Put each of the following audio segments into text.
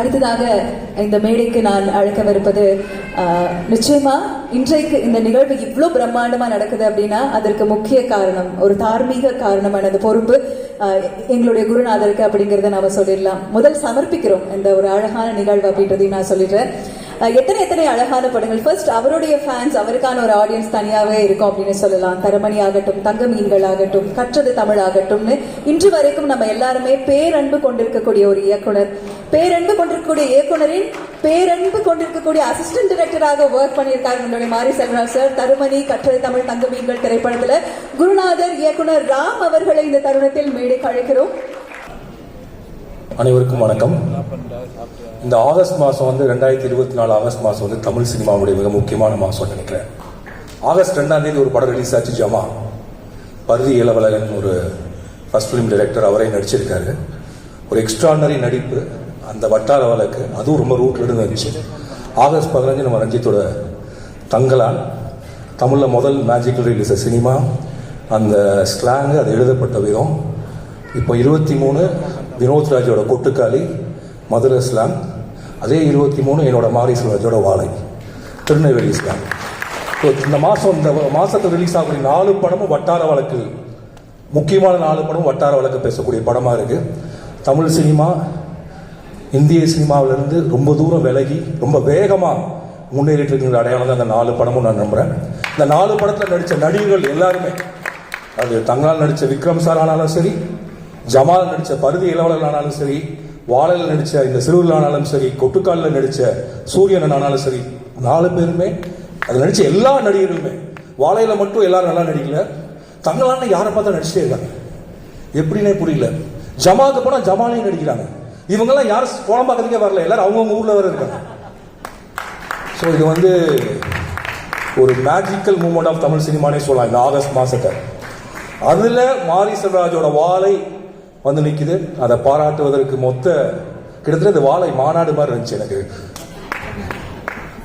அடுத்ததாக இந்த மேடைக்கு நான் அழைக்கவிருப்பது நிச்சயமா இன்றைக்கு இந்த நிகழ்வு இவ்வளோ பிரம்மாண்டமா நடக்குது அப்படின்னா அதற்கு முக்கிய காரணம் ஒரு தார்மீக காரணமானது பொறுப்பு எங்களுடைய குருநாதருக்கு அப்படிங்கிறத நாம சொல்லிடலாம். முதல் சமர்ப்பிக்கிறோம் இந்த ஒரு அழகான நிகழ்வு அப்படின்றதையும் நான் சொல்லிடுறேன். எத்தனை அழகான படங்கள். ஃபர்ஸ்ட் அவருடைய ஃபேன்ஸ், அவருக்கான ஒரு ஆடியன்ஸ் தனியாகவே இருக்கும் அப்படின்னு சொல்லலாம். தரமணி ஆகட்டும், தங்க மீன்கள் ஆகட்டும், கற்றது தமிழ் ஆகட்டும்னு இன்று வரைக்கும் நம்ம எல்லாருமே பேரன்பு கொண்டிருக்கக்கூடிய ஒரு இயக்குனர், பேரன்பு கொண்டிருக்கக்கூடிய இயக்குனரின் பேரன்பு கொண்டிருக்கக்கூடிய அசிஸ்டன்ட் டைரக்டராக ஒர்க் பண்ணியிருக்காரு நம்மளுடைய மாரி செல்வராஜ் சார். தருமணி, கற்றது தமிழ், தங்க மீன்கள் திரைப்படத்துல குருநாதர் இயக்குனர் ராம் அவர்களை இந்த தருணத்தில் மேடைக்கு அழைக்கிறோம். அனைவருக்கும் வணக்கம். இந்த ஆகஸ்ட் மாதம் 2024 ஆகஸ்ட் மாதம் தமிழ் சினிமாவுடைய மிக முக்கியமான மாதம் நினைக்கிறேன். ஆகஸ்ட் 2 ஒரு படம் ரிலீஸ் ஆச்சு, ஜமா. பருதி இளவழகன் ஒரு ஃபர்ஸ்ட் ஃபிலிம் டைரக்டர், அவரே நடிச்சிருக்காரு. ஒரு எக்ஸ்ட்ராடனரி நடிப்பு, அந்த வட்டார வழக்கு, அதுவும் ரொம்ப ரூட்ல இருந்து வந்துச்சு. ஆகஸ்ட் 15 நம்ம ரஞ்சித்தோட தங்கலான், தமிழில் முதல் மேஜிக்கல் ரிலீஸ் சினிமா. அந்த ஸ்லாங்கு, அது எழுதப்பட்ட விதம். இப்போ 23 வினோத்ராஜோட கொட்டுக்காளி மதுரை ஸ்லாம், அதே 23 என்னோட மாரி செல்வராஜோட வாழை திருநெல்வேலி ஸ்லாம். இந்த மாதத்தில் ரிலீஸ் ஆகக்கூடிய 4 படமும் வட்டார வழக்கு, முக்கியமான 4 படமும் வட்டார வழக்கு பேசக்கூடிய படமாக இருக்கு. தமிழ் சினிமா இந்திய சினிமாவிலிருந்து ரொம்ப தூரம் விலகி ரொம்ப வேகமாக முன்னேறிட்டு இருக்கிற அடையாளம் தான் அந்த 4 படமும் நான் நம்புகிறேன். இந்த 4 படத்தில் நடித்த நடிகர்கள் எல்லாருமே, அது தங்களால் நடித்த விக்ரம் சார் ஆனாலும் சரி, ஜமால் நடித்த பருதி இளவலன் ஆனாலும் சரி, வாழையில் நடித்த இந்த சிறுவில் ஆனாலும் சரி, கொட்டுக்காலில் நடித்த சூரியன் ஆனாலும் சரி, 4 பேருமே அது நடித்த எல்லா நடிகர்களுமே, வாழையில மட்டும் எல்லாரும் நல்லா நடிக்கல, தங்களான யாரை பார்த்தா நடிச்சிட்டே இருக்காங்க. எப்படின்னே புரியல. ஜமாலுக்கு போனால் ஜமாலையும் நடிக்கிறாங்க. இவங்கெல்லாம் யாரும் கோலம் பார்க்கறதுக்கே வரல, எல்லாரும் அவங்கவுங்க ஊரில் வர இருக்காங்க. ஸோ இது ஒரு மேஜிக்கல் மூமெண்ட் ஆஃப் தமிழ் சினிமானே சொல்லலாம் இந்த ஆகஸ்ட் மாதத்தை. அதில் மாரி செல்வராஜோட வாழை நிற்குது. அதை பாராட்டுவதற்கு கிட்டத்தட்ட வாழை மாநாடு மாதிரி இருந்துச்சு. எனக்கு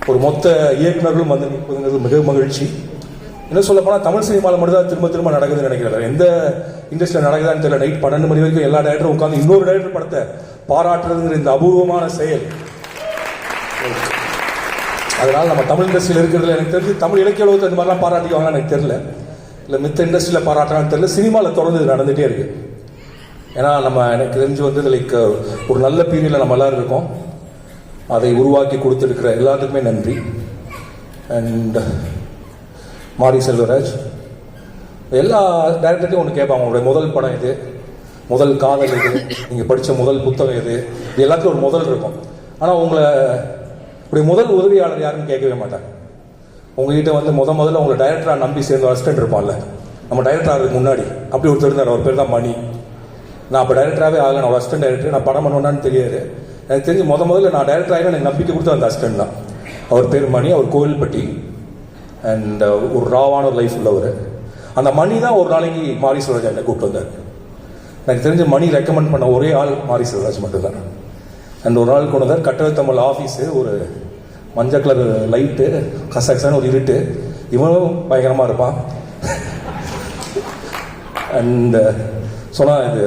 ஒரு மொத்த இயக்குநர்களும் நிற்பதுங்கிறது மிக மகிழ்ச்சி. என்ன சொல்ல போனால் தமிழ் சினிமாவில் மட்டும்தான் திரும்ப திரும்ப நடக்குதுன்னு நினைக்கிறேன். எந்த இண்டஸ்ட்ரியில் நடக்குதான்னு தெரியல. நைட் 12 மணி வரைக்கும் எல்லா டைரக்டரும் உட்காந்து இன்னொரு டைரக்டர் படத்தை பாராட்டுறதுங்கிற இந்த அபூர்வமான செயல். அதனால நம்ம தமிழ் இண்டஸ்ட்ரியில் இருக்கிறதுல எனக்கு தெரிஞ்சு தமிழ் இலக்கிய உலகத்தை இந்த மாதிரிலாம் பாராட்டிக்குவாங்கன்னு எனக்கு தெரியல. இல்லை மித்த இண்டஸ்ட்ரியில் பாராட்டுறான்னு தெரியல. சினிமாவில் தொடர்ந்து இது நடந்துகிட்டே இருக்கு. ஏன்னா எனக்கு தெரிஞ்சு லைக் ஒரு நல்ல பீரியடில் நம்ம எல்லாரும் இருக்கோம். அதை உருவாக்கி கொடுத்துருக்கிற எல்லாத்துக்குமே நன்றி. அண்ட் மாரி செல்வராஜ், எல்லா டைரக்டர்ட்டையும் ஒன்று கேட்பாங்க, உங்களுடைய முதல் படம் இது, முதல் காதல் இது, நீங்கள் படித்த முதல் புத்தகம் இது, இது எல்லாத்துக்கும் ஒரு முதல் இருக்கும். ஆனால் உங்களுடைய முதல் உதவியாளர் யாருன்னு கேட்கவே மாட்டாங்க. உங்ககிட்ட முதல்ல உங்களை டைரக்டராக நம்பி சேர்ந்த அசிஸ்டன்ட் இருப்பான்ல, நம்ம டைரக்டர் ஆகிறதுக்கு முன்னாடி அப்படி ஒருத்தர் இருந்தார். அவர் பேர் தான் மணி. நான் அப்போ டைரக்டராகவே ஆகலை, நான் ஒரு அசிஸ்டன்ட் டைரக்டர். நான் படம் பண்ணுவேன்னு தெரியாது. எனக்கு தெரிஞ்சு முதல்ல நான் டைரக்டர் ஆகி எனக்கு நம்பிக்கை கொடுத்த அந்த அசிஸ்டன்ட் தான். அவர் பேர் மணி. அவர் கோவில்பட்டி. அண்ட் ஒரு ராவான ஒரு லைஃப் உள்ளவர். அந்த மணி தான் ஒரு நாளைக்கு மாரி செல்வராஜ் என்னை கூப்பிட்டு வந்தார். எனக்கு தெரிஞ்ச மணி ரெக்கமெண்ட் பண்ண ஒரே ஆள் மாரி செல்வராஜ் மட்டும்தான். அண்ட் ஒரு நாள் கொண்டு வந்தார். கட்டளை தமிழ் ஆஃபீஸு, ஒரு மஞ்சள் கலர் லைட்டு, கசகசான ஒரு இருட்டு. இவனும் பயங்கரமாக இருப்பான். அண்ட் சொன்னால் இது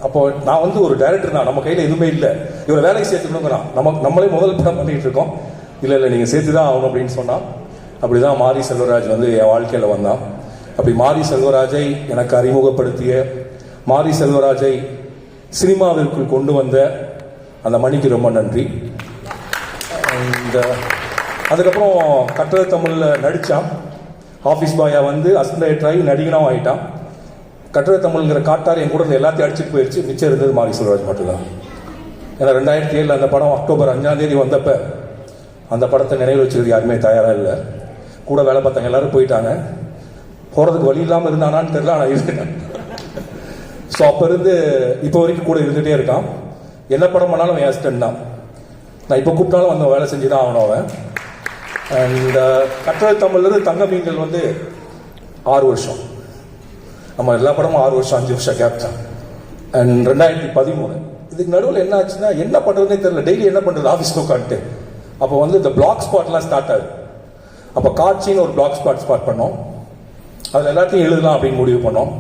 அப்போ நான் ஒரு டைரக்டர் தான், நம்ம கையில் எதுவுமே இல்லை, இவரை வேலைக்கு சேர்த்துக்கணுங்கிறான். நம்மளே முதல் படம் பண்ணிட்டு இருக்கோம். இல்லை நீங்கள் சேர்த்து தான் ஆகணும் அப்படின்னு சொன்னான். அப்படி தான் மாரி செல்வராஜ் என் வாழ்க்கையில் வந்தான். அப்படி மாரி செல்வராஜை எனக்கு அறிமுகப்படுத்திய, மாரி செல்வராஜை சினிமாவிற்குள் கொண்டு வந்த அந்த மணிக்கு ரொம்ப நன்றி. அண்ட் அதுக்கப்புறம் கட்டளை தமிழில் நடித்தான். ஆஃபீஸ் பாயாக அசிஸ்டன்ட் டைரக்டர் ஆகி நடிகனாகவும் ஆகிட்டான். கட்டளை தமிழ்ங்கிற காட்டார் என் கூட எல்லாத்தையும் அடிச்சுட்டு போயிடுச்சு. மிச்சம் இருந்தது மாரி செல்வராஜ் மட்டும்தான். ஏன்னா 2007 அந்த படம் அக்டோபர் 5 வந்தப்ப அந்த படத்தை நினைவு வச்சுக்கிறது யாருமே தயாராக இல்லை. கூட வேலை பார்த்தாங்க எல்லாரும் போயிட்டாங்க. போகிறதுக்கு வழி இல்லாமல் இருந்தானான்னு தெரியல, ஆனால் இருக்கேன். ஸோ அப்போ இப்போ வரைக்கும் கூட இருந்துகிட்டே இருக்கான். என்ன படம் பண்ணாலும் அவன் அசிஸ்டன்ட் தான். நான் இப்போ கூப்பிட்டாலும் அந்த வேலை செஞ்சு தான் ஆகணும் அவன். அண்ட் கட்டளை தமிழ்லேருந்து தங்க மீன்கள் 6 வருஷம். நம்ம எல்லா படமும் 6 வருஷம் 5 வருஷம் கேப் தான். அண்ட் 2013 இதுக்கு நடுவில் என்ன ஆச்சுன்னா, என்ன பண்ணுறதுனே தெரியல. டெய்லி என்ன பண்ணுறது, ஆஃபீஸில் உட்காந்துட்டு. அப்போ இந்த பிளாக் ஸ்பாட்லாம் ஸ்டார்ட் ஆகுது. அப்போ காட்சின்னு ஒரு பிளாக் ஸ்பாட் பண்ணோம். அதில் எல்லாத்தையும் எழுதலாம் அப்படின்னு முடிவு பண்ணோம்.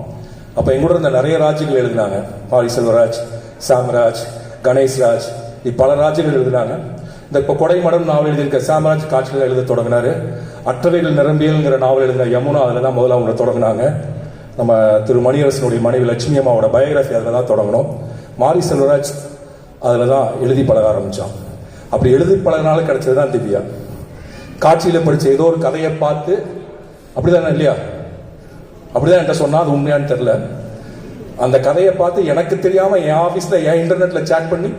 அப்போ எங்கூட இருந்த நிறைய ராஜுகள் எழுதினாங்க. மாரி செல்வராஜ், சாம்ராஜ், கணேஷ்ராஜ், பல ராஜ்யங்கள் எழுதினாங்க. இந்த இப்போ கொடைமடம் நாவல் எழுதியிருக்க சாம்ராஜ் காட்சிகள் எழுத தொடங்கினாரு. அற்றவைகள் நிரம்பியல்ங்கிற நாவல் எழுதின யமுனா அதில் தான் முதல்ல அவங்க தொடங்கினாங்க. நம்ம திரு மணியரசனுடைய மனைவி லட்சுமி அம்மாவோட பயோகிராஃபி அதில் தான் தொடங்கணும். மாரி செல்வராஜ் அதில் தான் எழுதி பழக ஆரம்பித்தான். அப்படி எழுதி பழகினால கிடைச்சது தான் திவ்யா. காட்சியில் படித்த ஏதோ ஒரு கதையை பார்த்து அப்படிதானே இல்லையா, அப்படிதான் என்கிட்ட சொன்னா, அது உண்மையானு தெரியல. அந்த கதையை பார்த்து எனக்கு தெரியாம என் ஆபீஸ்ல என் இன்டர்நெட்ல சேட் பண்ணி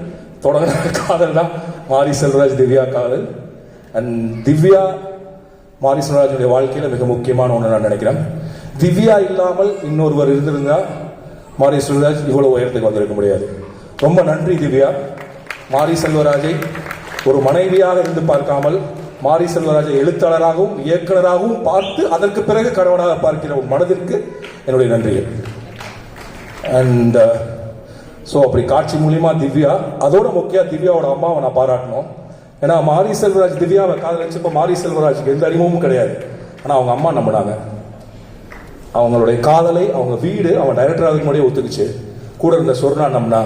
தொடங்கின காதல் தான் மாரி செல்வராஜ் திவ்யா காதல். அண்ட் திவ்யா மாரி செல்வராஜுடைய வாழ்க்கையில மிக முக்கியமான ஒன்று நான் நினைக்கிறேன். திவ்யா இல்லாமல் இன்னொருவர் இருந்திருந்தா மாரி செல்வராஜ் இவ்வளவு உயரத்துக்கு வந்திருக்க முடியாது. ரொம்ப நன்றி திவ்யா. மாரி செல்வராஜை ஒரு மனைவியாக இருந்து பார்க்காமல் மாரி செல்வராஜை எழுத்தாளராகவும் இயக்குனராகவும் பார்த்து அதற்கு பிறகு கணவனாக பார்க்கிற ஒரு மனதிற்கு என்னுடைய நன்றிகள். அண்ட் ஸோ அப்படி காட்சி மூலியமா திவ்யா, அதோட முக்கியம் திவ்யாவோட அம்மாவை நான் பாராட்டணும். ஏன்னா மாரி செல்வராஜ் திவ்யாவை காதலிச்சப்ப மாரி செல்வராஜுக்கு எந்த அறிமுகமும் கிடையாது. ஆனால் அவங்க அம்மா நம்பினாங்க. அவங்களுடைய காதலை அவங்க வீடு அவன் டைரக்டர் ஆகுது முன்னாடியே ஒத்துக்குச்சு. கூட இருந்த சொர்ணா நம்பினா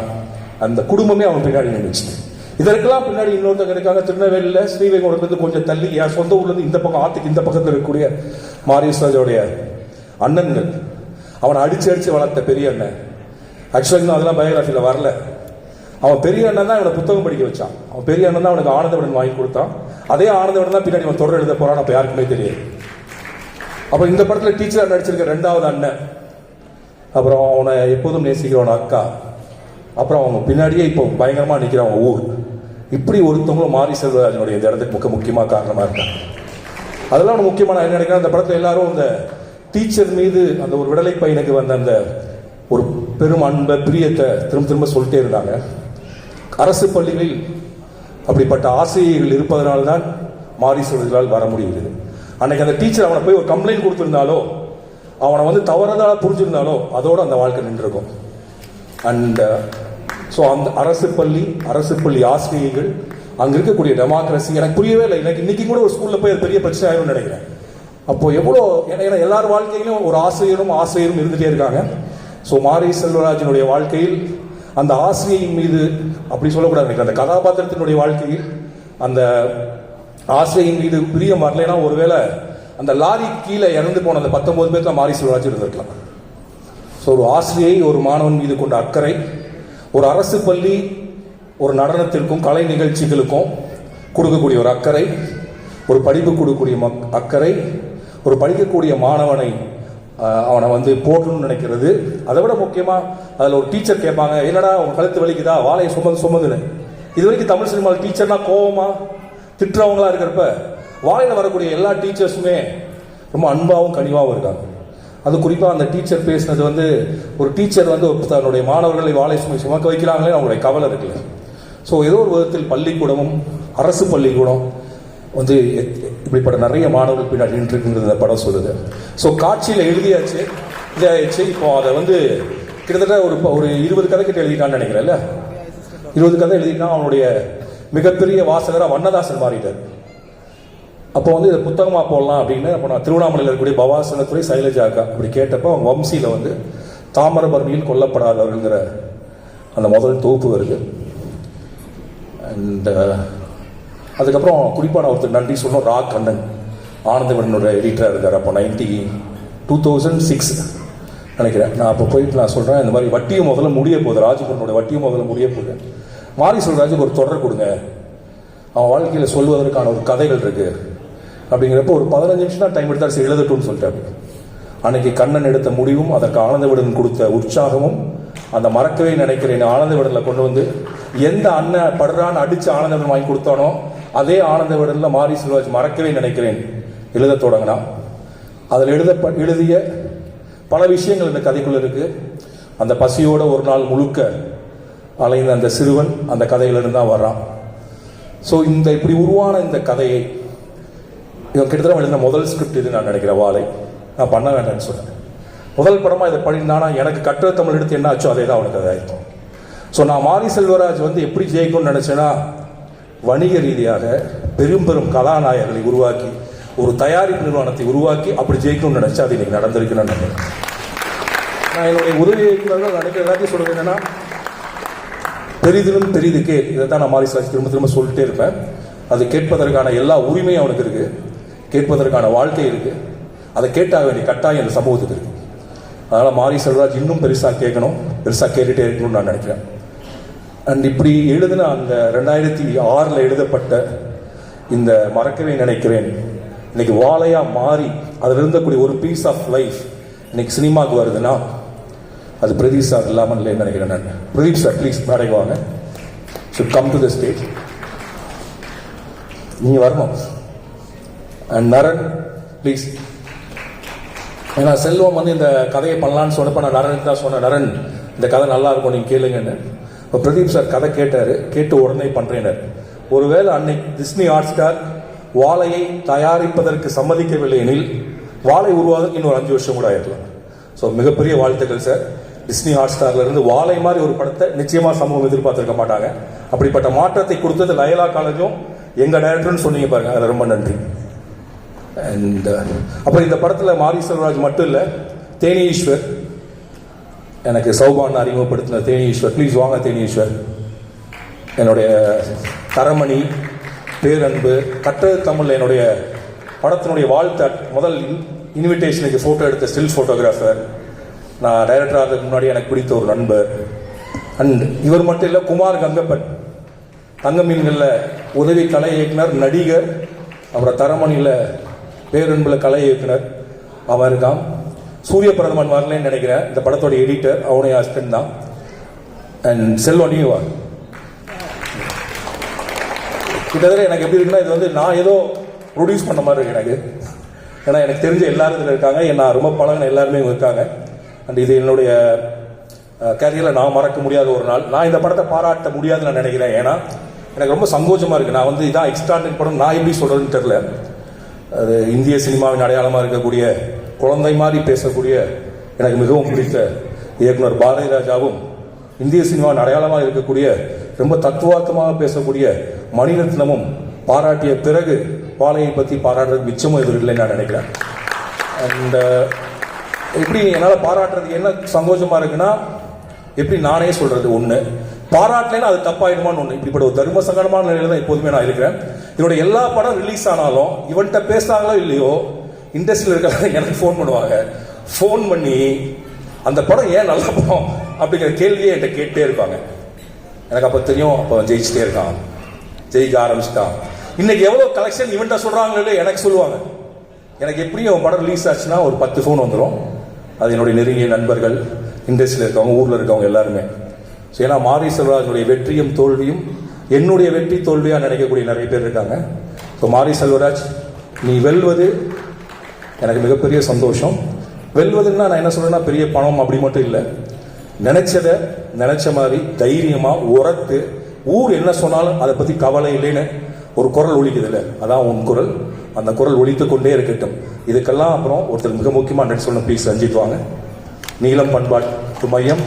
அந்த குடும்பமே அவன் பின்னாடி நின்றுச்சு. இதற்கெல்லாம் பின்னாடி இன்னொருத்தங்க இருக்காங்க. திருநெல்வேலியில் ஸ்ரீவைகுண்டத்துலேருந்து கொஞ்சம் தள்ளி என் சொந்த ஊர்லேருந்து இந்த பக்கம் ஆத்துக்கு இந்த பக்கத்தில் இருக்கக்கூடிய மாரிஸ்வராஜோடைய அண்ணன்கள். அவனை அடிச்சு வளர்த்த பெரிய அண்ணன். ஆக்சுவலாக அதெல்லாம் பயோகிராஃபியில் வரல. அவன் பெரிய அண்ணன் தான் அவனை புத்தகம் படிக்க வச்சான். அவன் பெரிய அண்ணன் தான் அவனுக்கு ஆனந்தவிடன் வாங்கி கொடுத்தான். அதே ஆனந்தவிடன் தான் பின்னாடி அவன் தொடர் எழுத போறான். அப்போ யாருக்குமே தெரியாது. அப்போ இந்த படத்தில் டீச்சராக நடிச்சிருக்க 2வது அண்ணன், அப்புறம் அவனை எப்போதும் நேசிக்கிறவன அக்கா, அப்புறம் அவங்க பின்னாடியே இப்போ பயங்கரமாக நிற்கிறவங்க ஊர். இப்படி ஒருத்தவங்களும் மாரி செல்வராஜனுடைய இந்த இடத்துக்கு மிக முக்கியமாக காரணமாக இருக்காங்க. அதெல்லாம் ஒன்று முக்கியமான என்ன நினைக்கிறேன், அந்த படத்தில் எல்லாரும் அந்த டீச்சர் மீது அந்த ஒரு விடலை பையனுக்கு வந்த அந்த ஒரு பெரும் அன்பை பிரியத்தை திரும்ப திரும்ப சொல்லிட்டே இருந்தாங்க. அரசு பள்ளிகளில் அப்படிப்பட்ட ஆசிரியர்கள் இருப்பதனால்தான் மாரி செல்வராஜால் வர முடியுது. அன்னைக்கு அந்த டீச்சர் அவனை போய் ஒரு கம்ப்ளைண்ட் கொடுத்திருந்தாலோ, அவனை வந்து தவறுதலாக புரிஞ்சிருந்தாலோ அதோட அந்த வாழ்க்கை நின்றுருக்கும். அண்ட் ஸோ அந்த அரசு பள்ளி ஆசிரியர்கள் அங்கே இருக்கக்கூடிய டெமோக்ரஸி எனக்கு புரியவே இல்லை. எனக்கு இன்னைக்கு கூட ஒரு ஸ்கூலில் போய் அது பெரிய பிரச்சனை ஆகிடும்னு நினைக்கிறேன். அப்போ எவ்வளோ, ஏன்னா எல்லார் வாழ்க்கையிலும் ஒரு ஆசிரியரும் இருந்துகிட்டே இருக்காங்க. ஸோ மாரி செல்வராஜனுடைய வாழ்க்கையில் அந்த ஆசிரியின் மீது அப்படி சொல்லக்கூடாது நினைக்கிறேன். அந்த கதாபாத்திரத்தினுடைய வாழ்க்கையில் அந்த ஆசிரியின் மீது பிரியம் வரலைன்னா ஒருவேளை அந்த லாரி கீழே இறந்து போன அந்த 19 பேர்ல மாரி செல்வராஜ் இருந்திருக்கலாம். ஸோ ஒரு ஆசிரியை ஒரு மாணவன் மீது கொண்ட அக்கறை, ஒரு அரசு பள்ளி ஒரு நடனத்திற்கும் கலை நிகழ்ச்சிகளுக்கும் கொடுக்கக்கூடிய ஒரு அக்கறை, ஒரு படிப்பு கொடுக்கக்கூடிய அக்கறை, ஒரு படிக்கக்கூடிய மாணவனை அவனை வந்து போட்டணும்னு நினைக்கிறது. அதை விட முக்கியமாக அதில் ஒரு டீச்சர் கேட்பாங்க, என்னடா அவன் கழுத்து வலிக்குதா வாழையை சுமந்துன்னு. இது வரைக்கும் தமிழ் சினிமாவில் டீச்சர்னா கோவமா திட்டுறவங்களா இருக்கிறப்ப வாழையில் வரக்கூடிய எல்லா டீச்சர்ஸுமே ரொம்ப அன்பாகவும் கனிவாகவும் இருக்காங்க. அது குறிப்பாக அந்த டீச்சர் பேசினது வந்து ஒரு டீச்சர் வந்து தன்னுடைய மாணவர்களை வாழை சுமக்க வைக்கிறாங்களே அவங்களுடைய கவலை இருக்குல்ல. ஸோ ஏதோ ஒரு விதத்தில் பள்ளிக்கூடமும் அரசு பள்ளிக்கூடம் வந்து இப்படிப்பட்ட நிறைய மாணவர்கள் பின்னாடி நின்றுருக்குங்கிறது இந்த படம் சொல்லுது. ஸோ காட்சியில் எழுதியாச்சு, இதாகிடுச்சு. இப்போ அதை வந்து கிட்டத்தட்ட ஒரு 20 கதை கிட்ட எழுதிட்டான்னு நினைக்கிறேன்ல. 20 கதை எழுதிட்டான். அவனுடைய மிகப்பெரிய வாசகராக வண்ணதாசன் மாறிட்டார். அப்போ வந்து இதை புத்தகமாக போடலாம் அப்படின்னு அப்போ நான் திருவண்ணாமலையில் இருக்கக்கூடிய பவாசனத்துறை சைலஜா அக்கா அப்படி கேட்டப்போ அவங்க வம்சியில் வந்து தாமிரபரணியில் கொல்லப்படாதவர்கள்ங்கிற அந்த முதல் தொகுப்பு வருது. அண்ட் அதுக்கப்புறம் குறிப்பாக நான் ஒருத்தர் நன்றி சொல்லணும், ரா கண்ணன் ஆனந்தவனோட எடிட்டராக இருக்கார். அப்போ 2006 நினைக்கிறேன். நான் அப்போ போயிட்டு நான் சொல்கிறேன், இந்த மாதிரி வட்டியும் முதல்ல முடிய போகுது, ராஜபுரனோட வட்டியும் முதல்ல முடிய போகுது, மாரி செல்வராஜுக்கு ஒரு தொடர் கொடுங்க, அவன் வாழ்க்கையில் சொல்வதற்கான ஒரு கதைகள் இருக்கு அப்படிங்கிறப்போ ஒரு 15 நிமிஷம் தான் டைம் எடுத்தால் எழுதட்டும்னு சொல்லிட்டாரு. அன்னைக்கு கண்ணன் எடுத்த முடிவும் அதற்கு ஆனந்தவிடன் கொடுத்த உற்சாகமும் அந்த மறக்கவே நினைக்கிறேன் ஆனந்தவிடனில் கொண்டு வந்து எந்த அண்ணன் படுறான்னு அடிச்சு ஆனந்தவிடன் வாங்கி கொடுத்தானோ அதே ஆனந்தவிடனில் மாரி செல்வராஜ் மறக்கவே நினைக்கிறேன் எழுத தொடங்கினா. அதில் எழுதிய பல விஷயங்கள் இந்த கதைக்குள்ள இருக்கு. அந்த பசியோட ஒரு நாள் முழுக்க அலைந்த அந்த சிறுவன் அந்த கதையிலிருந்து தான் வர்றான். ஸோ இந்த இப்படி உருவான இந்த கதையை இவன் கிட்டத்தட்ட எழுதின முதல் ஸ்கிரிப்ட் இது நான் நினைக்கிறேன். வாழை நான் பண்ண வேண்டாம்னு சொன்னேன். முதல் படமாக இதை பண்ணியிருந்தானா எனக்கு கற்ற தமிழ் எடுத்து என்ன ஆச்சோ அதே தான் அவனுக்கு அதை ஆயிடும். ஸோ நான் மாரி செல்வராஜ் வந்து எப்படி ஜெயிக்கும்னு நினச்சேன்னா, வணிக ரீதியாக பெரும் பெரும் கதாநாயகர்களை உருவாக்கி ஒரு தயாரிப்பு நிறுவனத்தை உருவாக்கி அப்படி ஜெயிக்கணும்னு நினச்சா அது இன்னைக்கு நடந்திருக்குன்னு நினைக்கிறேன். நான் என்னுடைய உதவி இயக்குநர்கள் நினைக்கிற எல்லாத்தையும் சொல்றது என்னன்னா, பெரிதிலும் பெரிது கேள், இதை தான் நான் மாரி செல்வராஜ் திரும்ப திரும்ப சொல்லிட்டே இருப்பேன். அது கேட்பதற்கான எல்லா உரிமையும் அவனுக்கு இருக்கு, கேட்பதற்கான வாழ்க்கை இருக்கு, அதை கேட்டாக வேண்டிய கட்டாயம் இந்த சமூகத்துக்கு இருக்கு. அதனால மாரி செல்வராஜ் இன்னும் பெருசா கேட்கணும், பெருசா கேட்டுட்டே இருக்கணும்னு நான் நினைக்கிறேன். அண்ட் இப்படி எழுதின அந்த 2006 எழுதப்பட்ட இந்த மறக்கவே நினைக்கிறேன் இன்னைக்கு வாழையா மாறி அதில் இருந்தக்கூடிய ஒரு பீஸ் ஆஃப் லைஃப் இன்னைக்கு சினிமாவுக்கு வருதுன்னா அது பிரதீப் சார் இல்லாமல் இல்லைன்னு நினைக்கிறேன் நான். பிரதீப் சார் ப்ளீஸ் மேடைக்கு வாங்க, should come to the stage, நீங்க வரணும். And Naran please. ஏன்னா செல்வம் வந்து இந்த கதையை பண்ணலான்னு சொன்னப்ப நான் நரனுக்கு தான் சொன்னேன், நரன் இந்த கதை நல்லா இருக்கும் நீங்க கேளுங்கன்னு. இப்போ பிரதீப் சார் கதை கேட்டாரு, கேட்டு உடனே பண்றேனார். ஒருவேளை அன்னைக்கு டிஸ்னி ஹாட் ஸ்டார் வாழையை தயாரிப்பதற்கு சம்மதிக்கவில்லை எனில் வாழை உருவாக இன்னொரு 5 வருஷம் கூட ஆயிருக்கலாம். ஸோ மிகப்பெரிய வாழ்த்துக்கள் சார். டிஸ்னி ஹாட் ஸ்டார்ல இருந்து வாழை மாதிரி ஒரு படத்தை நிச்சயமா சமூகம் எதிர்பார்த்திருக்க மாட்டாங்க. அப்படிப்பட்ட மாற்றத்தை கொடுத்தது லயலா காலேஜும் எங்க டைரக்டர்னு சொன்னீங்க பாருங்க, அது ரொம்ப நன்றி. அண்ட் அப்புறம் இந்த படத்துல மாரி செல்வராஜ் மட்டும் இல்ல, தேனி ஈஸ்வர், எனக்கு சௌபான் அறிமுகப்படுத்தின தேனி ஈஸ்வர், ப்ளீஸ் வாங்க தேனி ஈஸ்வர், என்னுடைய தரமணி, பேரன்பு, கற்றது தமிழ் என்னுடைய படத்தினுடைய வாழ்த்து முதல் இன்விடேஷனுக்கு போட்டோ எடுத்த ஸ்டில் போட்டோகிராஃபர், நான் டைரக்டர் ஆகிறதுக்கு முன்னாடி எனக்கு பிடித்த ஒரு நண்பர். அண்ட் இவர் மட்டும் இல்லை, குமார் கங்கப்பன் தங்க மீன்களில் உதவி கலை இயக்குனர், நடிகர், அப்புறம் தரமணியில் பேரன்புல கலை இயக்குனர் அவன் இருக்கான். சூரிய பிரதமன் வரலன்னு நினைக்கிறேன், இந்த படத்தோட எடிட்டர், அவனுடைய ஹஸ்பண்ட் தான். அண்ட் செல்வம் நீங்க வா. கிட்டத்தட்ட எனக்கு எப்படி இருக்குன்னா, இது வந்து நான் ஏதோ ப்ரொடியூஸ் பண்ண மாதிரி இருக்கு எனக்கு. ஏன்னா எனக்கு தெரிஞ்ச எல்லாரும் இதில் இருக்காங்க, நான் ரொம்ப பழகின எல்லாருமே இருக்காங்க. அண்ட் இது என்னுடைய கேரியரில் நான் மறக்க முடியாத ஒரு நாள். நான் இந்த படத்தை பாராட்ட முடியாதுன்னு நான் நினைக்கிறேன். ஏன்னா எனக்கு ரொம்ப சங்கோச்சமாக இருக்குது. நான் வந்து இதான் எக்ஸ்ட்ராடினரி படம், நான் எப்படி சொல்கிறதுன்னு தெரியல. அது இந்திய சினிமாவின் அடையாளமாக இருக்கக்கூடிய, குழந்தை மாதிரி பேசக்கூடிய, எனக்கு மிகவும் பிடித்த இயக்குனர் பாரதி ராஜாவும், இந்திய சினிமாவின் அடையாளமாக இருக்கக்கூடிய ரொம்ப தத்துவார்த்தமாக பேசக்கூடிய மணிரத்னமும் பாராட்டிய பிறகு வாழையை பற்றி பாராட்டுறது மிச்சமும் எதுவும் இல்லைன்னு நான் நினைக்கிறேன். அண்ட் எப்படி என்னால் பாராட்டுறதுக்கு என்ன சங்கோச்சமாக இருக்குன்னா, எப்படி நானே சொல்றது ஒன்று, பாராட்டலைன்னா அது தப்பாயிடுமான்னு ஒன்று, இப்படிப்பட்ட ஒரு தர்ம சங்கடமான நிலையில தான் எப்போதுமே நான் இருக்கிறேன். என்னுடைய எல்லா படம் ரிலீஸ் ஆனாலும் இவன்கிட்ட பேசுறாங்களோ இல்லையோ, இண்டஸ்ட்ரியில் இருக்கிற எனக்கு ஃபோன் பண்ணுவாங்க. ஃபோன் பண்ணி அந்த படம் ஏன் நல்ல படம் அப்படிங்கிற கேள்வியே என்கிட்ட கேட்டே இருப்பாங்க. எனக்கு அப்போ தெரியும், அப்போ ஜெயிச்சுட்டே இருக்கான், ஜெயிக்க ஆரம்பிச்சுட்டான். இன்னைக்கு எவ்வளோ கலெக்ஷன் இவன்கிட்ட சொல்றாங்களோ எனக்கு சொல்லுவாங்க. எனக்கு எப்படியும் படம் ரிலீஸ் ஆச்சுன்னா ஒரு 10 ஃபோன் வந்துடும். அது என்னுடைய நெருங்கிய நண்பர்கள், இண்டஸ்ட்ரியில் இருக்கவங்க, ஊரில் இருக்கவங்க எல்லாருமே. ஸோ ஏன்னா மாரி செல்வராஜனுடைய வெற்றியும் தோல்வியும் என்னுடைய வெற்றி தோல்வியாக நினைக்கக்கூடிய நிறைய பேர் இருக்காங்க. ஸோ மாரி செல்வராஜ், நீ வெல்வது எனக்கு மிகப்பெரிய சந்தோஷம். வெல்வதுன்னா நான் என்ன சொல்றேன்னா, பெரிய பணம் அப்படி மட்டும் இல்லை, நினைச்சதை நினைச்ச மாதிரி தைரியமா உரத்து, ஊர் என்ன சொன்னாலும் அதை பத்தி கவலை இல்லைன்னு ஒரு குரல் ஒலிக்குது இல்லை, அதான் உன் குரல். அந்த குரல் ஒலித்து கொண்டே இருக்கட்டும். இதுக்கெல்லாம் அப்புறம் ஒருத்தர் மிக முக்கியமாக நன்றி சொல்லணும். ப்ளீஸ் ரஞ்சித் வாங்க. நீலம் பண்பாட்டு மையம்,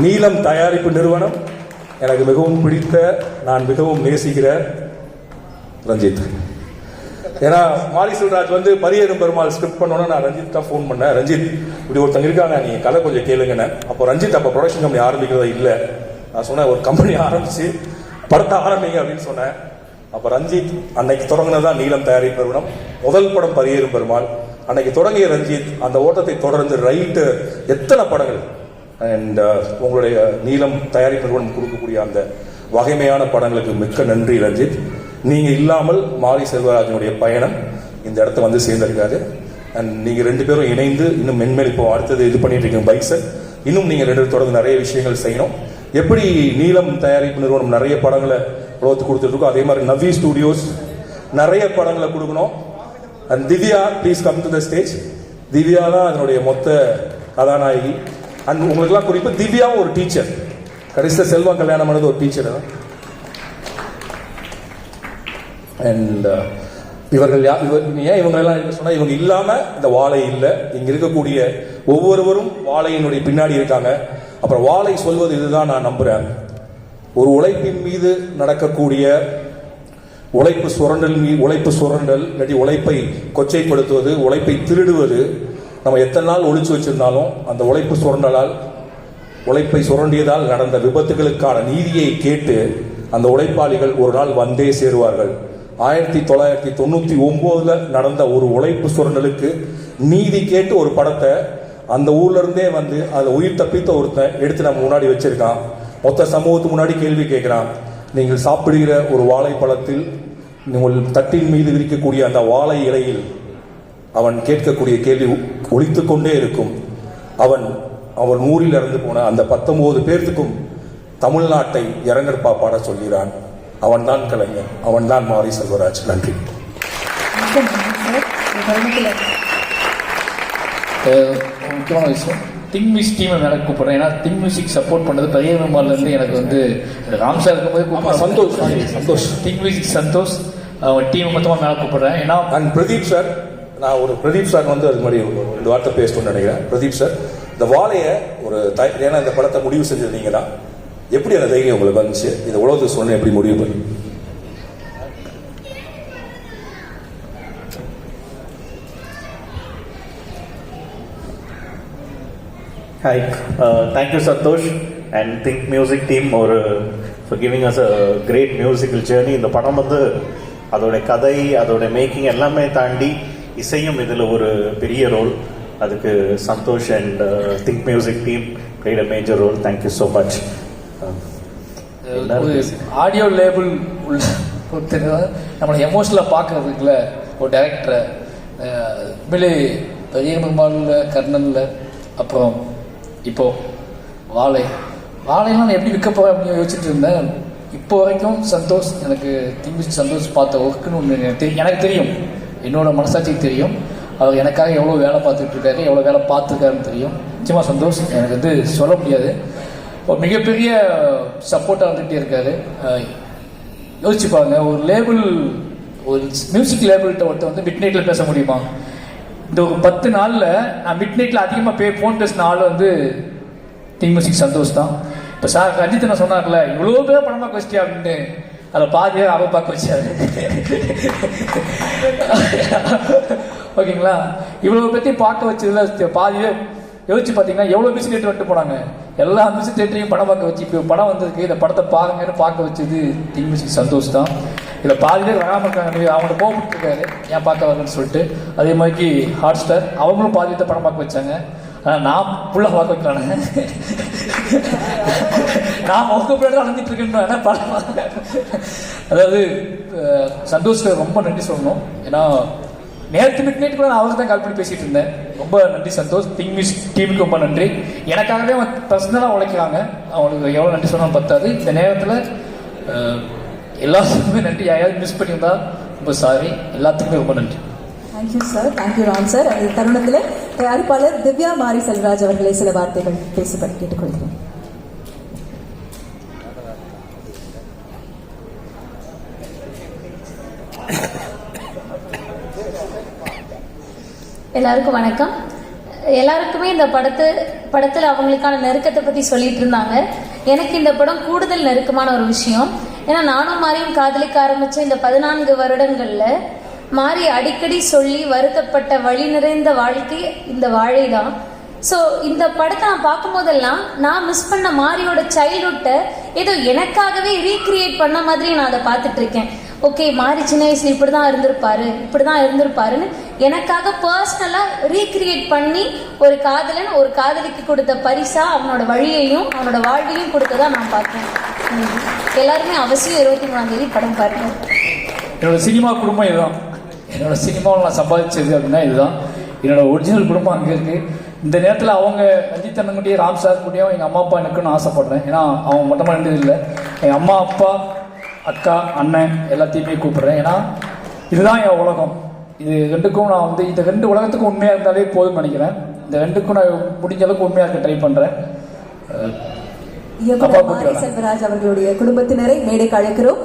நீலம் தயாரிப்பு நிறுவனம், எனக்கு மிகவும் பிடித்த, நான் மிகவும் நேசிக்கிற ரஞ்சித். ஏன்னா மாரி செல்வராஜ் வந்து பரியேறும் பெருமாள் ஸ்கிரிப்ட் பண்ணோன்னா நான் ரஞ்சித் தான் ஃபோன் பண்ணேன். ரஞ்சித் இப்படி ஒருத்தங்க இருக்காங்க, நீங்க கதை கொஞ்சம் கேளுங்கன்னு. அப்போ ரஞ்சித் அப்போ ப்ரொடக்ஷன் கம்பெனி ஆரம்பிக்கிறதா இல்லை, நான் சொன்னேன் ஒரு கம்பெனி ஆரம்பிச்சு படத்தை ஆரம்பிங்க அப்படின்னு சொன்னேன். அப்போ ரஞ்சித் அன்னைக்கு தொடங்கினதான் நீலம் தயாரிப்பு நிறுவனம். முதல் படம் பரியேறும் பெருமாள். அன்னைக்கு தொடங்கிய ரஞ்சித் அந்த ஓட்டத்தை தொடர்ந்து ரைட்டு எத்தனை படங்கள். அண்ட் உங்களுடைய நீலம் தயாரிப்பு நிறுவனம் கொடுக்கக்கூடிய அந்த வகைமையான படங்களுக்கு மிக்க நன்றி ரஞ்சித். நீங்க இல்லாமல் மாரி செல்வராஜனுடைய பயணம் இந்த இடத்த வந்து சேர்ந்திருக்காது. அண்ட் நீங்க 2 பேரும் இணைந்து இன்னும் மென்மேல் இப்போ அடுத்தது இது பண்ணிட்டு இருக்கீங்க பைசன். இன்னும் நீங்க 2 பேரும் தொடர்ந்து நிறைய விஷயங்கள் செய்யணும். எப்படி நீலம் தயாரிப்பு நிறுவனம் நிறைய படங்களை உலகத்துக்கு கொடுத்துட்டு இருக்கோம், அதே மாதிரி நவி ஸ்டுடியோஸ் நிறைய படங்களை கொடுக்கணும். And Divya, please come to the stage. Divya தான் அதனுடைய மொத்த கதாநாயகி. அண்ட் உங்களுக்குலாம் குறிப்பு, திவ்யாவும் ஒரு டீச்சர். கடைசியில் செல்வம் கல்யாணம் பண்ணது ஒரு டீச்சர் தான். அண்ட் இவர்கள் ஏன் இவங்களெல்லாம் சொன்னா, இவங்க இல்லாம இந்த வாழை இல்லை. இங்க இருக்கக்கூடிய ஒவ்வொருவரும் வாழையினுடைய பின்னாடி இருக்காங்க. அப்புறம் வாழை சொல்வது இதுதான் நான் நம்புறேன், ஒரு உழைப்பின் மீது நடக்கக்கூடிய உழைப்பு சுரண்டல், இல்லாட்டி உழைப்பை கொச்சைப்படுத்துவது, உழைப்பை திருடுவது, நம்ம எத்தனை நாள் ஒழிச்சு வச்சிருந்தாலும் அந்த உழைப்பு சுரண்டலால் உழைப்பை சுரண்டியதால் நடந்த விபத்துகளுக்கான நீதியை கேட்டு அந்த உழைப்பாளிகள் ஒரு நாள் வந்தே சேருவார்கள். 1999 நடந்த ஒரு உழைப்பு சுரண்டலுக்கு நீதி கேட்டு ஒரு படத்தை அந்த ஊர்ல இருந்தே வந்து அதை உயிர் தப்பித்த ஒருத்தன் எடுத்து நம்ம முன்னாடி வச்சிருக்கான். மொத்த சமூகத்துக்கு முன்னாடி கேள்வி கேட்கிறான். நீங்கள் சாப்பிடுகிற ஒரு வாழைப்பழத்தில் உங்கள் தட்டின் மீது விரிக்கக்கூடிய அந்த வாழை இலையில் அவன் கேட்கக்கூடிய கேள்வி ஒலித்துக் கொண்டே இருக்கும். அவன் ஊரில் இறந்து போன அந்த 19 பேர்த்துக்கும் தமிழ்நாட்டை இரங்கற்பா பாட சொல்கிறான். அவன்தான் கலைஞர், அவன்தான் மாரி செல்வராஜ். நன்றி. முக்கியமான விஷயம், திங் மியூசிக் டீமை மேலே கூப்பிட்றேன். ஏன்னா திங் மியூசிக் சப்போர்ட் பண்ணது பெரியம்மாலேருந்து எனக்கு வந்து ராம்சா இருக்கும்போது சந்தோஷ் திங் மியூசிக் சந்தோஷ் அவன் டீம் மொத்தமாக மேலே கூப்பிட்றேன். ஏன்னா பிரதீப் சார், நான் ஒரு பிரதீப் சார் வந்து அது மாதிரி 2 வார்த்தை பேசணும்னு நினைக்கிறேன். பிரதீப் சார், இந்த வாழையை ஒரு ஏன்னா இந்த படத்தை முடிவு செஞ்சது நீங்க தான். எப்படி அந்த தைரியம் உங்களுக்கு வந்துச்சு? இந்த உலகத்துக்கு சொன்ன எப்படி முடிவு பண்ணி? Hi, thank you Santosh and Think Music team for giving us a great musical journey. இந்த படம் வந்து அதோட கதை, அதோட மேக்கிங் எல்லாமே தாண்டி இசையும் இதில் ஒரு பெரிய ரோல். அதுக்கு Santhosh and Think Music team played a major role. Thank you so much. Audio label நம்மளை எமோஷனலாக பார்க்கறதுக்குள்ள ஒரு டைரக்டரை உண்மையிலே பெரிய பெருமாளில் கர்ணனில் அப்புறம் இப்போ வாழைலாம் நான் எப்படி விற்க போகிறேன் அப்படின்னு யோசிச்சுட்டு இருந்தேன். இப்போ வரைக்கும் சந்தோஷ் எனக்கு திங்க் சந்தோஷ் பார்த்த ஒர்க்குன்னு ஒன்று எனக்கு தெரியும், என்னோட மனசாட்சிக்கு தெரியும். அவர் எனக்காக எவ்வளோ வேலை பார்த்துட்டு இருக்காரு, எவ்வளோ வேலை பார்த்துருக்காருன்னு தெரியும். நிச்சயமாக சந்தோஷ் எனக்கு வந்து சொல்ல முடியாது, ஒரு மிகப்பெரிய சப்போர்ட்டாக வந்துகிட்டே இருக்காரு. யோசிச்சு பாருங்க, ஒரு லேபிள், ஒரு மியூசிக் லேபிள்கிட்ட ஒருத்தர் வந்து மிட் நைட்டில் பேச முடியுமா? இந்த ஒரு 10 நாளில் நான் மிட் நைட்டில் அதிகமாக ஃபோன் பேசின ஆள் வந்து திங் மியூசிக் சந்தோஷ் தான். இப்போ சார் ரஞ்சித் என்ன சொன்னார்ல, இவ்வளோ பேர் படம் பார்க்க வச்சிட்டியா அப்படின்ட்டு, அதில் பாதியே அவ பார்க்க வச்சாரு. ஓகேங்களா? இவ்வளோ பற்றி பார்க்க வச்சதுல பாதியே யோசிச்சு பார்த்தீங்கன்னா எவ்வளோ மியூசிக் தேட்டர் வந்துட்டு போனாங்க. எல்லா மியூசிக் தேட்டரையும் படம் பார்க்க வச்சு இப்போ படம் வந்திருக்கு, இந்த படத்தை பாருங்கன்னு பார்க்க வச்சது திங் மியூசிக் சந்தோஷ் தான். இதில் பாதி பேர் வராமல் இருக்காங்க, அவங்கள்ட்ட போகப்பட்டுருக்காரு ஏன் பார்க்க வரணும்னு சொல்லிட்டு. அதே மாதிரி ஹாட் ஸ்டார் அவங்களும் பாதி பேர் படம் பார்க்க வச்சாங்க. ஆனால் நான் ஃபுல்லாக பார்க்க வைக்கலானே, நான் மொக்க பிள்ளை அலைஞ்சிட்டு இருக்கேன்னு படம். அதாவது சந்தோஷ்க்கு ரொம்ப நன்றி சொல்லணும். ஏன்னா நேற்று மிட் நைட் கூட நான் அவருக்கு தான் கால் பண்ணி பேசிட்டு இருந்தேன். ரொம்ப நன்றி சந்தோஷ். திங் மியூசிக் டீமுக்கு ரொம்ப நன்றி. எனக்காகவே அவன் பர்சனலாக உழைக்கிறாங்க, அவனுக்கு எவ்வளோ நன்றி சொன்னாலும் பத்தாது. இந்த நேரத்தில் எல்லாத்துக்குமே நன்றி. யாராவது மிஸ் பண்ணியிருந்தா ரொம்ப சாரி. எல்லாத்துக்குமே ரொம்ப நன்றி. Thank you sir, thank you Ram sir. அந்த தருணத்தில் தயாரிப்பாளர் திவ்யா மாரி செல்வராஜ் அவர்களை சில வார்த்தைகள் பேசும்படி கேட்டுக்கொள்கிறேன். எல்லாருக்கும் வணக்கம். எல்லாருக்குமே இந்த படத்தில் அவங்களுக்கான நெருக்கத்தை பற்றி சொல்லிட்டு இருந்தாங்க. எனக்கு இந்த படம் கூடுதல் நெருக்கமான ஒரு விஷயம். ஏன்னா நானும் மாரியும் காதலிக்க ஆரம்பித்த இந்த 14 வருடங்களில் மாரி அடிக்கடி சொல்லி வருத்தப்பட்ட வழி நிறைந்த வாழ்க்கை இந்த வாழை தான். ஸோ இந்த படத்தை நான் பார்க்கும்போதெல்லாம் நான் மிஸ் பண்ண மாரியோட சைல்ட்ஹுட்டை ஏதோ எனக்காகவே ரீக்ரியேட் பண்ண மாதிரி நான் அதை பார்த்துட்டு இருக்கேன். ஓகே, மாரி சின்ன வயசுல இப்படி தான் இருந்திருப்பாருன்னு எனக்காக பர்சனலாக ரீக்ரியேட் பண்ணி ஒரு காதலன் ஒரு காதலிக்கு கொடுத்த பரிசா அவனோட வழியையும் அவனோட வாழ்வையும் கொடுத்ததா நான் பார்த்தேன். எல்லாருமே அவசியம் 23ஆம் தேதி படம் பாருங்க. என்னோட சினிமா குடும்பம் இதுதான். என்னோட சினிமாவில் நான் சம்பாதிச்சது அப்படின்னா இதுதான். என்னோட ஒரிஜினல் குடும்பம் அங்கே இருக்கு. இந்த நேரத்தில் அவங்க ரஞ்சித் அண்ணன்கிட்டயும் ராம் சார் கூடயும் எங்கள் அம்மா அப்பா எனக்குன்னு ஆசைப்படுறேன். ஏன்னா அவங்க மொத்தமாக இருந்தது இல்லை, எங்கள் அம்மா அப்பா அக்கா அண்ணன் எல்லாத்தையுமே கூப்பிடுறேன். ஏன்னா இதுதான் என் உலகம். இது ரெண்டுக்கும் நான் வந்து இந்த 2 உலகத்துக்கும் உண்மையாக இருந்தாலே போதும்னு நினைக்கிறேன். இந்த 2க்கும் நான் முடிஞ்ச அளவுக்கு உண்மையாக இருக்க ட்ரை பண்ணுறேன். செல்வராஜ் அவர்களுடைய குடும்பத்தினரை மேடைக்கு அழைக்கிறோம்.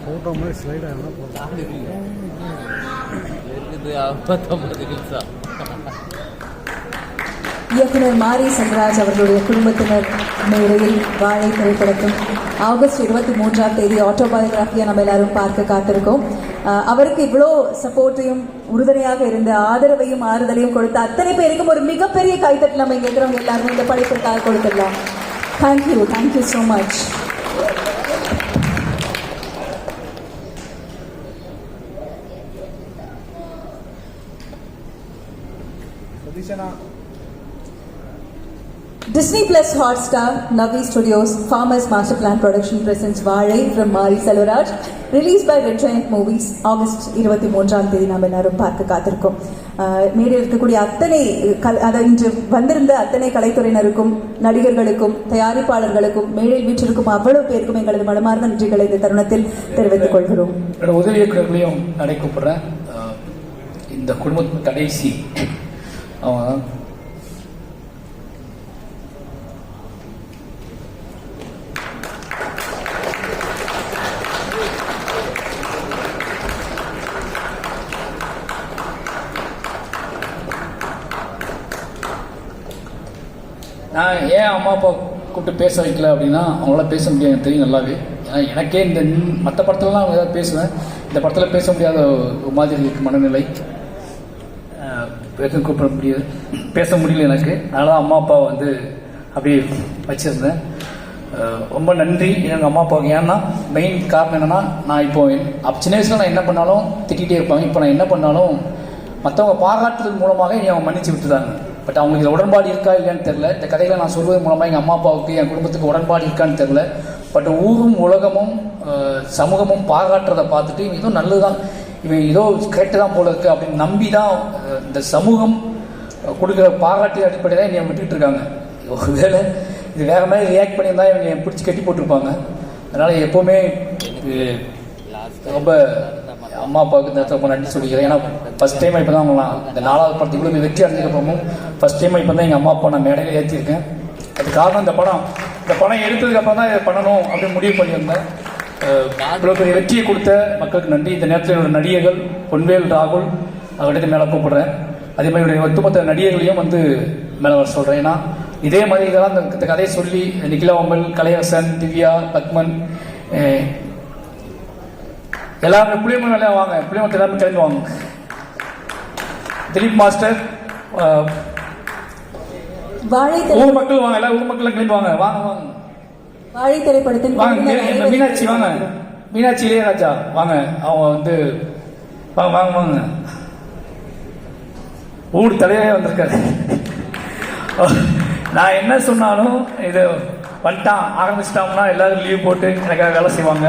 ஃபோட்டோ மாதிரி ஸ்லைட் ஆகலாம் போதும். இருக்குது 59 நிமிஷம். இயக்குனர் மாரி செல்வராஜ் அவர்களுடைய குடும்பத்தினர் மேடையில் வாழை திரைப்படத்தின் ஆகஸ்ட் 23ஆம் தேதி ஆட்டோபயோகிராஃபியை நம்ம எல்லாரும் பார்க்க காத்திருக்கோம். அவருக்கு இவ்வளோ சப்போர்ட்டையும் உறுதுணையாக இருந்த ஆதரவையும் ஆறுதலையும் கொடுத்த அத்தனை பேருக்கும் ஒரு மிகப்பெரிய கைத்தட்டல் நம்ம இங்கே இருக்கிறவங்க எல்லாருமே இந்த படைப்பிற்காக கொடுத்துடலாம். Thank you so much. Disney Plus Hotstar, Navi Studios, Farmers Master Plan Production presents Vaalai from Mari Selvaraj, released by Red Giant Movies, August 23ஆம் தேதி நாம் எல்லாரும் பார்க்க காத்திருக்கோம். மேடையில் இருக்கக்கூடிய அத்தனை இன்று வந்திருந்த அத்தனை கலைத்துறையினருக்கும், நடிகர்களுக்கும், தயாரிப்பாளர்களுக்கும், மேடையில் வீற்றிருக்கும் அவ்வளவு பேருக்கும் எங்களது மனமார்ந்த நன்றிகளை இந்த தருணத்தில் தெரிவித்துக் கொள்கிறோம். உதவி இயக்குநர்களையும் நடை கூப்பிடுறேன். இந்த குடும்பத்தின் கடைசி நான் ஏன் அம்மா அப்பா கூப்பிட்டு பேச வைக்கல அப்படின்னா அவங்களால பேச முடியாது, எனக்கு தெரியும் நல்லாவே. ஏன்னா எனக்கே இந்த மற்ற படத்துலலாம் அவங்க ஏதாவது பேசுவேன், இந்த படத்தில் பேச முடியாத ஒரு மாதிரி இருக்கு மனநிலை. கூப்பிட முடியாது, பேச முடியல எனக்கு. அதனால தான் அம்மா அப்பாவை வந்து அப்படியே வச்சுருந்தேன். ரொம்ப நன்றி எங்கள் அம்மா அப்பாவுக்கு. ஏன்னா மெயின் காரணம் என்னென்னா, நான் இப்போ சின்ன வயசில் நான் என்ன பண்ணாலும் திட்டிகிட்டே இருப்பாங்க. இப்போ நான் என்ன பண்ணாலும் மற்றவங்க பாராட்டுறது மூலமாக என்னை அவங்க மன்னிச்சு விட்டுதாங்க. பட் அவங்களுக்கு இதில் உடன்பாடு இருக்கா இல்லையான்னு தெரில. இந்த கதையில் நான் சொல்வது மூலமாக எங்கள் அம்மா அப்பாவுக்கு, என் குடும்பத்துக்கு உடன்பாடு இருக்கான்னு தெரில. பட் ஊரும் உலகமும் சமூகமும் பாராட்டுறதை பார்த்துட்டு இவன் ஏதோ நல்லது தான், இவன் ஏதோ கரெக்டு தான் போல இருக்குது அப்படின்னு நம்பி தான் இந்த சமூகம் கொடுக்குற பாராட்டு அடிப்படையில் தான் என்னை விட்டுக்கிட்டு இருக்காங்க. ஒருவேளை இது வேறு மாதிரி ரியாக்ட் பண்ணியிருந்தால் இவங்க பிடிச்சி கட்டி போட்டிருப்பாங்க. அதனால் எப்போவுமே ரொம்ப அம்மா அப்பாவுக்கு இந்த ரொம்ப நன்றி சொல்லிக்கிறேன். ஏன்னா ஃபஸ்ட் டைம் இப்போ தான் அவங்களாம் இந்த 4வது படத்துக்கு இவ்வளோ வெற்றி அடைஞ்சதுக்கப்புறமும் ஃபஸ்ட் டைம் இப்போ தான் எங்கள் அம்மா அப்பா நான் மேடையில் ஏற்றிருக்கேன். அது காரணம் இந்த படம் எடுத்ததுக்கப்புறம் தான் இதை பண்ணணும் அப்படின்னு முடிவு பண்ணியிருந்தேன். இவ்வளோ பெரிய வெற்றியை கொடுத்த மக்களுக்கு நன்றி. இந்த நேரத்தில் என்னோட நடிகர்கள் பொன்வேல் ராகுல் அவர்கிட்ட மேலே கூப்பிடுறேன். அதே மாதிரி என்னுடைய ஒத்துமொத்த நடிகர்களையும் வந்து மேலே வர சொல்கிறேன். ஏன்னா இதே மாதிரி இதெல்லாம் இந்த கதையை சொல்லி நிகிலா அம்பல், கலையரசன், திவ்யா, பத்மன் எல்லாருமே புளியமன் வேலையா வாங்க, புளியமன் எல்லாருமே கிளம்பி வாங்க. திலீப் மாஸ்டர், ஊர் மக்கள் வாங்க, எல்லா ஊர் மக்களும் கிளம்பி வாங்க. வாங்க வாங்க வாழை திரைப்படத்தின் வாங்க. மீனாட்சி வாங்க, மீனாட்சி இளையராஜா வாங்க. அவங்க வந்து வாங்க வாங்க வாங்க. ஊர் தலைவரே வந்திருக்காரு. நான் என்ன சொன்னாலும் இது வந்துட்டான் ஆரம்பிச்சிட்டோம்னா எல்லாரும் லீவ் போட்டு எனக்காக வேலை செய்வாங்க.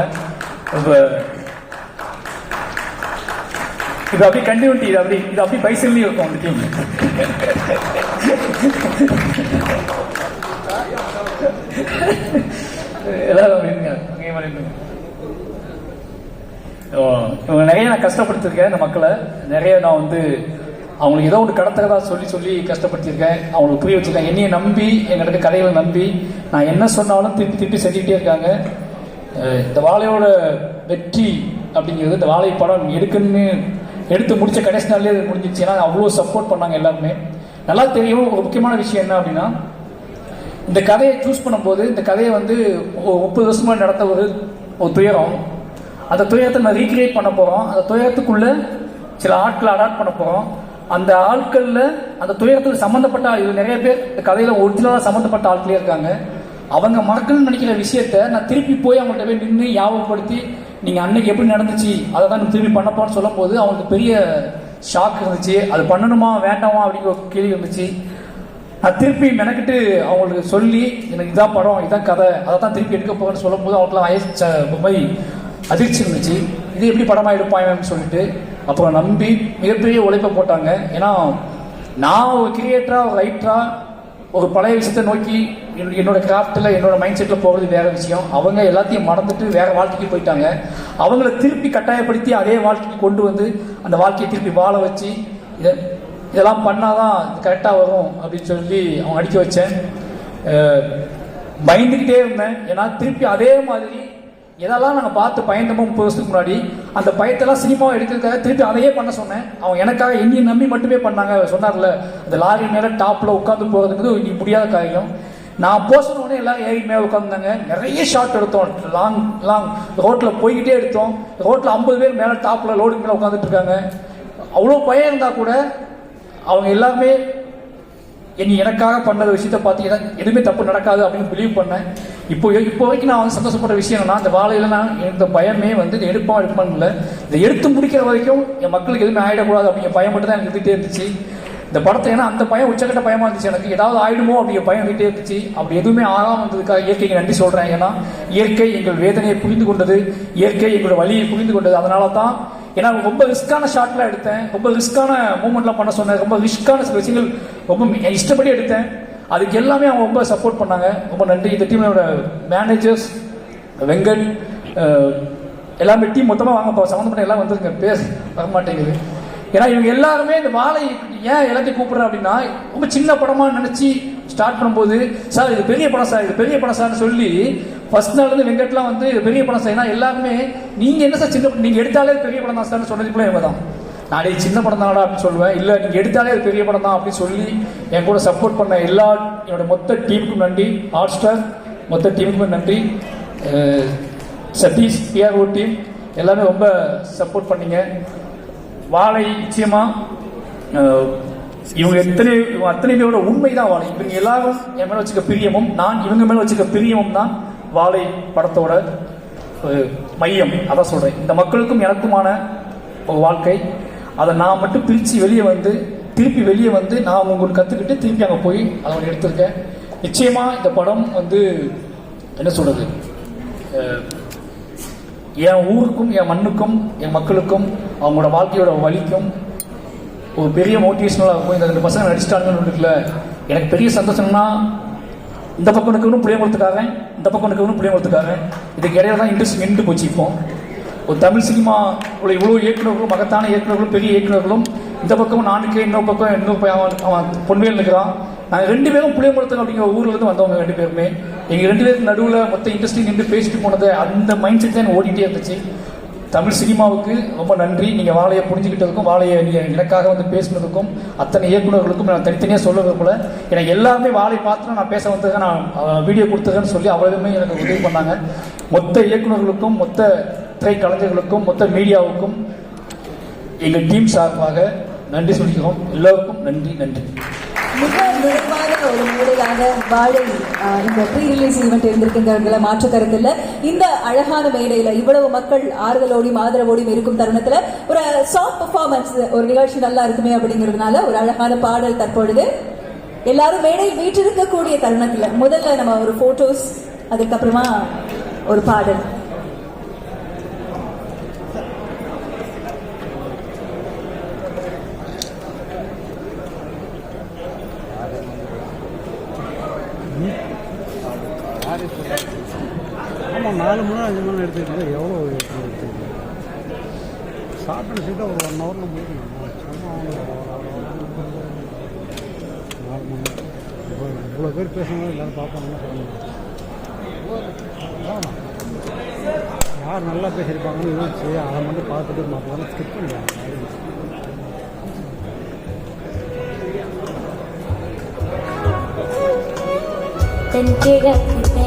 இது அப்படியே கண்டினியூட்டி, இது அப்படி பைசல்லையும் இருக்கும் அந்த டீம். எல்லாரும் இவங்க நிறைய நான் கஷ்டப்படுத்திருக்கேன். இந்த மக்களை நிறைய நான் வந்து அவங்களுக்கு ஏதோ ஒன்று கடத்தகதா சொல்லி கஷ்டப்படுத்தியிருக்கேன். அவங்களுக்கு புரிய வச்சுருக்கேன். என்னையை நம்பி எங்களுக்கு கதைகளை நம்பி நான் என்ன சொன்னாலும் திருப்பி செஞ்சுக்கிட்டே இருக்காங்க. இந்த வாழையோட வெற்றி அப்படிங்கிறது, இந்த வாழை படம் எடுத்து முடிச்ச கடைசி நாள்லேயே அது முடிஞ்சிச்சு. ஏன்னா அவ்வளோ சப்போர்ட் பண்ணாங்க எல்லாருமே. நல்லா தெரியும். ஒரு முக்கியமான விஷயம் என்ன அப்படின்னா, இந்த கதையை சூஸ் பண்ணும்போது இந்த கதையை வந்து 30 வருஷமா நடத்த ஒரு துயரம், அந்த துயரத்தை நான் ரீக்ரியேட் பண்ண போகிறோம். அந்த துயரத்துக்குள்ள சில ஆட்களை அடாப்ட் பண்ண போகிறோம். அந்த ஆட்களில் அந்த துயரத்தில் சம்மந்தப்பட்ட இது நிறைய பேர் இந்த கதையில் ஒரிஜினலாக சம்மந்தப்பட்ட ஆட்களே இருக்காங்க. அவங்க மறக்கணும்னு நினைக்கிற விஷயத்த நான் திருப்பி போய் அவங்கள்ட்ட போய் நின்று ஞாபகப்படுத்தி நீங்கள் அன்னைக்கு எப்படி நடந்துச்சு அதை தான் நம்ம திரும்பி பண்ணப்போன்னு சொல்லும் போது அவங்களுக்கு பெரிய ஷாக் இருந்துச்சு. அது பண்ணணுமா வேண்டாமா அப்படிங்கிற ஒரு கேள்வி இருந்துச்சு. நான் திருப்பி மெனக்கிட்டு அவங்களுக்கு சொல்லி எனக்கு இதான் படம் இதான் கதை அதை தான் திருப்பி எடுக்க போகிறேன்னு சொல்லும் போது அவங்களுக்குலாம் ரொம்ப அதிர்ச்சி இருந்துச்சு. இது எப்படி படமாக எடுப்பாங்கன்னு சொல்லிட்டு அப்புறம் நம்பி மிகப்பெரிய உழைப்பை போட்டாங்க. ஏன்னா நான் ஒரு கிரியேட்டராக ஒரு ரைட்டராக ஒரு பழைய விஷயத்தை நோக்கி என்னோட கிராஃப்டில் என்னோட மைண்ட் செட்டில் போகிறது வேற விஷயம். அவங்க எல்லாத்தையும் மறந்துட்டு வேற வாழ்க்கைக்கு போயிட்டாங்க. அவங்கள திருப்பி கட்டாயப்படுத்தி அதே வாழ்க்கைக்கு கொண்டு வந்து அந்த வாழ்க்கையை திருப்பி வாழ வச்சு இதெல்லாம் பண்ணாதான் கரெக்டாக வரும் அப்படின்னு சொல்லி அவங்க அடிக்க வச்சேன். பயந்துக்கிட்டே இருந்தேன். ஏன்னா திருப்பி அதே மாதிரி எதெல்லாம் நாங்கள் பார்த்து பயந்தோமோ 30 வருஷத்துக்கு முன்னாடி அந்த பயத்தெல்லாம் சினிமாவை எடுக்கிறதுக்காக திருப்பி அதையே பண்ண சொன்னேன். அவங்க எனக்காக என்னையை நம்பி மட்டுமே பண்ணாங்க. சொன்னார்ல அந்த லாரி மேலே டாப்பில் உட்காந்து போகிறதுக்கு நீ முடியாத காரியம். நான் போசன உடனே எல்லாரும் ஏறி மேலே உட்காந்துருந்தாங்க. நிறைய ஷாட் எடுத்தோம், லாங் ரோட்டில் போய்கிட்டே எடுத்தோம். ரோட்டில் 50 பேர் மேலே டாப்பில் லோடுக்கு மேலே உட்காந்துட்டு இருக்காங்க. அவ்வளோ பயம் இருந்தால் கூட அவங்க எல்லாருமே எனக்காக பண்ண விஷயத்த பார்த்தீங்கன்னா எதுவுமே தப்பு நடக்காது அப்படின்னு பிலீவ் பண்ணேன். இப்போ வரைக்கும் நான் வந்து சந்தோஷப்பட்ட விஷயம் என்னன்னா, இந்த வாழையில நான் இந்த பயமே வந்து இதை எடுப்பான்னு இல்லை, இதை எடுத்து முடிக்கிற வரைக்கும் என் மக்களுக்கு எதுவுமே ஆகிடக்கூடாது அப்படிங்கிற பயம் மட்டும் தான் எனக்கு இருந்துகிட்டே இருந்துச்சு இந்த படத்தை. ஏன்னா அந்த பயம் உச்சக்கட்ட பயமா இருந்துச்சு எனக்கு, ஏதாவது ஆயிடுமோ அப்படிங்கிற பயம் இருந்துகிட்டே இருந்துச்சு. அப்படி எதுவுமே ஆகாமல் வந்ததுக்காக இயற்கைக்கு நன்றி சொல்றேன். ஏன்னா இயற்கை எங்கள் வேதனையை புரிந்து கொண்டது, இயற்கை எங்களோட வலியை புரிந்து கொண்டது. அதனால தான் ஏன்னா ரொம்ப ரிஸ்கான ஷாட்லாம் எடுத்தேன், ரொம்ப ரிஸ்கான மூமெண்ட்லாம் பண்ண சொன்னேன், ரொம்ப ரிஸ்கான சில விஷயங்கள் ரொம்ப இஷ்டப்படி எடுத்தேன். அதுக்கு எல்லாமே அவங்க ரொம்ப சப்போர்ட் பண்ணாங்க. ரொம்ப நன்றி. இந்த டீமோட மேனேஜர்ஸ் வெங்கட் எல்லாமே டீம் மொத்தமாக வாங்க சம்மந்தப்பட்ட எல்லாம் வந்துருங்க, பேர் வரமாட்டேங்குது. ஏன்னா இவங்க எல்லாருமே இந்த வாழை ஏன் எல்லாத்தையும் கூப்பிடுறேன் அப்படின்னா, ரொம்ப சின்ன படமா நினைச்சு ஸ்டார்ட் பண்ணும்போது சார் இது பெரிய படம் சார், இது பெரிய படம் சார்னு சொல்லி ஃபர்ஸ்ட் நாள் வந்து வெங்கட்லாம் வந்து இது பெரிய படம் சார். ஏன்னா எல்லாருமே நீங்க என்ன சார் சின்ன படம், நீங்க எடுத்தாலே பெரிய படம் தான் சார்னு சொன்னது கூட இவங்க தான். நாளை சின்ன படம் தானடா அப்படின்னு சொல்லுவேன். இல்லை நீங்க எடுத்தாலே அது பெரிய படம் தான் அப்படின்னு சொல்லி என் கூட சப்போர்ட் பண்ண எல்லா என்னோட மொத்த டீமுக்கும் நன்றி. ஹாட் ஸ்டார் மொத்த டீமுக்குமே நன்றி. சதீஷ் பிஆர்ஓ டீம் எல்லாமே ரொம்ப சப்போர்ட் பண்ணீங்க. வாழை நிச்சயமா இவங்க அத்தனை பேரோட உண்மைதான் வாழை. இவங்க எல்லாரும் என் மேல வச்சுக்க பிரியமும், நான் இவங்க மேல வச்சுக்க பிரியமும் தான் வாழை படத்தோட மையம். அதான் சொல்றேன், இந்த மக்களுக்கும் எனக்குமான ஒரு வாழ்க்கை. அதை நான் மட்டும் பிரித்து வெளியே வந்து திருப்பி வெளியே வந்து நான் உங்களுக்கு கற்றுக்கிட்டு திருப்பி அங்கே போய் அதை எடுத்திருக்கேன். நிச்சயமா இந்த படம் வந்து என்ன சொல்றது, என் ஊருக்கும் என் மண்ணுக்கும் என் மக்களுக்கும் அவங்களோட வாழ்க்கையோட வலிக்கும் ஒரு பெரிய மோட்டிவேஷனலாக இருக்கும். இந்த 2 பசங்க நடிச்சிட்டாங்கன்னு இருக்குல்ல, எனக்கு பெரிய சந்தோஷம்னா இந்த பக்கம் இருக்கணும் புளியங்குளத்துக்காக, இந்த பக்கம் இருக்கணும் புளியங்குளத்துக்காக. இதுக்கு இடையில தான் இண்டஸ்ட்ரி நின்று போச்சு. இப்போ ஒரு தமிழ் சினிமா உள்ள இவ்வளோ இயக்குநர்களும், மகத்தான இயக்குநர்களும், பெரிய இயக்குநர்களும் இந்த பக்கம் நானுக்கே, இன்னொரு பக்கம் அவன் பொன்வேல் இருக்கிறான். நாங்கள் 2 பேரும் புளியங்குளத்துக்கு அப்படிங்கிற ஊர்ல இருந்து வந்தவங்க 2 பேருமே. எங்கள் 2 பேருக்கு நடுவில் மொத்த இண்டஸ்ட்ரி நின்று பேசிட்டு போனது அந்த மைண்ட் செட் தான் ஓடிட்டே இருந்துச்சு. தமிழ் சினிமாவுக்கு ரொம்ப நன்றி. நீங்கள் வாழையை புரிஞ்சுக்கிட்டதுக்கும், வாழையை நீங்கள் எனக்காக வந்து பேசுனதுக்கும், அத்தனை இயக்குநர்களுக்கும் நான் தனித்தனியாக சொல்ல விரும்பல. எனக்கு எல்லாருமே வாழை பார்த்து நான் பேச வந்ததுக்கு நான் வீடியோ கொடுத்ததுன்னு சொல்லி அவ்வளவுமே எனக்கு உதவி பண்ணாங்க. மொத்த இயக்குநர்களுக்கும், மொத்த திரைக்கலைஞர்களுக்கும், மொத்த மீடியாவுக்கும் எங்கள் டீம் சார்பாக நன்றி சொல்லிக்கிறோம். எல்லோருக்கும் நன்றி. நன்றி. மிக நிறைவான ஒரு மேடையாக வாழை இந்த ப்ரீ ரிலீஸ் ஈவெண்ட் இருந்திருக்குங்கிறதுல மாற்று கருத்து இல்லை. இந்த அழகான மேடையில இவ்வளவு மக்கள் ஆறுதலோடையும் ஆதரவோடையும் இருக்கும் தருணத்துல ஒரு சாஃப்ட் பெர்ஃபார்மன்ஸ், ஒரு நிகழ்ச்சி நல்லா இருக்குமே அப்படிங்கிறதுனால ஒரு அழகான பாடல் தற்பொழுது எல்லாரும் மேடையில் வீற்றிருக்கக்கூடிய தருணத்துல முதல்ல நம்ம ஒரு போட்டோஸ், அதுக்கப்புறமா ஒரு பாடல். ஆமாம், 4 மணி நேரம் 5 மணி நேரம் எடுத்துக்கிட்டீங்க. எவ்வளோ எடுத்துக்கிட்டீங்க? சாப்பிட்டு சீட்டாக ஒரு 1 ஹவரில் முடிக்கணும். சும்மா 4 மணி நேரம் இவ்வளோ பேர் பேசுனாலும் எல்லோரும் பார்ப்பாங்கன்னு சொல்லுங்கள். யார் நல்லா பேசியிருப்பாங்கன்னு யோசிச்சு அதை மட்டும் பார்த்துட்டு மற்றதெல்லாம் ஸ்கிப் பண்ணிடுவாங்க. தென்கிழக்கு